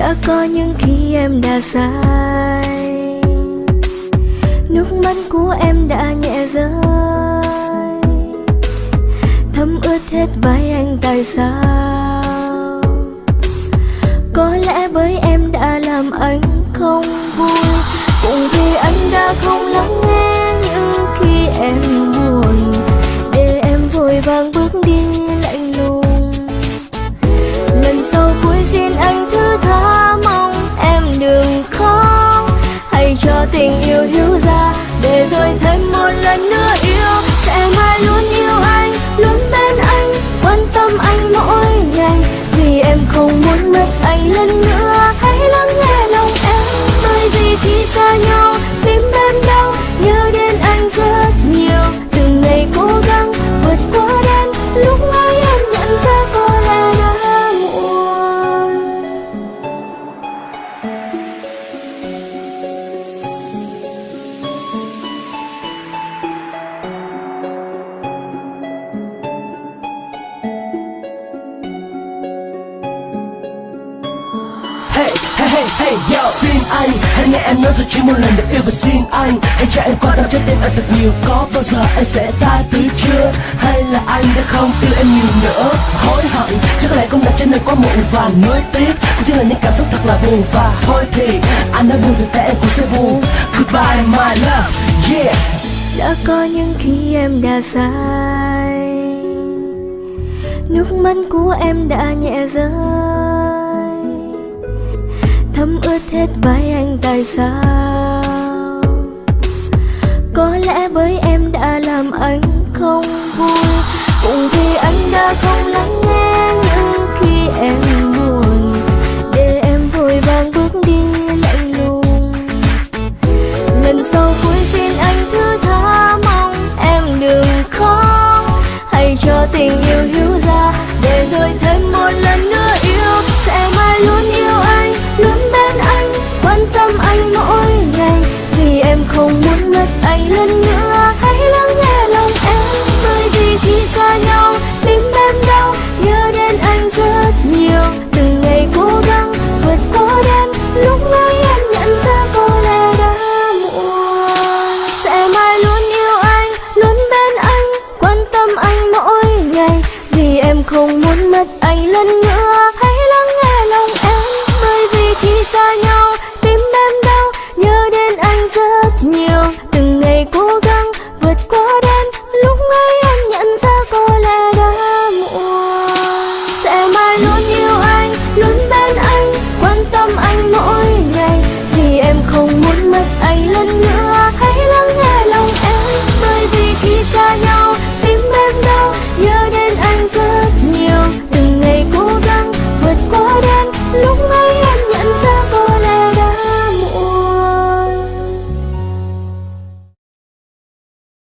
Đã có những khi em đã sai, nước mắt của em đã nhẹ rơi, thấm ướt hết vai anh tại sao? Có lẽ bởi em đã làm anh không vui, cũng vì anh đã không lắng nghe những khi em buồn, để em vội vàng bước đi lạnh lùng. Lần sau cuối xin anh thứ tha, mong em đừng khóc, hãy cho tình yêu hiểu ra, để rồi thêm một lần nữa yêu. Sẽ mãi luôn yêu anh, luôn bên anh, quan tâm anh mỗi ngày, vì em không muốn mất anh lần nữa. Hãy lắng nghe lòng em, bởi vì khi xa nhau tim em đau, nhớ đến anh rất nhiều. Từng ngày cố gắng vượt qua đêm, lúc ấy em nhận ra có lẽ đã muộn. Hey, hey, hey, hey, yo. Xin anh, hãy nghe em nói rồi chỉ một lần để yêu và xin anh, hãy cho em qua đau trái tim anh thật nhiều. Có bao giờ anh sẽ tha thứ chưa? Hay là anh đã không yêu em nhiều nữa? Hối hận, chắc có lẽ cũng đã trở nên quá muộn và nuối tiếc, cũng chỉ là những cảm xúc thật là buồn. Và thôi thì anh đã buồn thì tại em cũng sẽ buồn. Goodbye my love, yeah. Đã có những khi em đã sai, nước mắt của em đã nhẹ rơi, thấm ướt hết vai anh tại sao? Có lẽ bởi em đã làm anh không vui, cũng vì anh đã không lắng nghe những khi em buồn, để em vội vàng bước đi lạnh lùng. Lần sau cuối xin anh thứ tha, mong em đừng khóc, hãy cho tình yêu hiểu ra, để rồi thêm một lần nữa yêu. Sẽ mãi luôn yêu anh, luôn bên anh, quan tâm anh mỗi ngày, vì em không muốn mất anh lần nữa. Hãy lắng nghe lòng em, bởi vì khi xa nhau tim em đau, nhớ đến anh rất nhiều. Từng ngày cố gắng vượt qua đêm, lúc ấy em nhận ra có lẽ đã muộn. Sẽ mãi luôn yêu anh, luôn bên anh, quan tâm anh mỗi ngày, vì em không muốn mất anh lần nữa.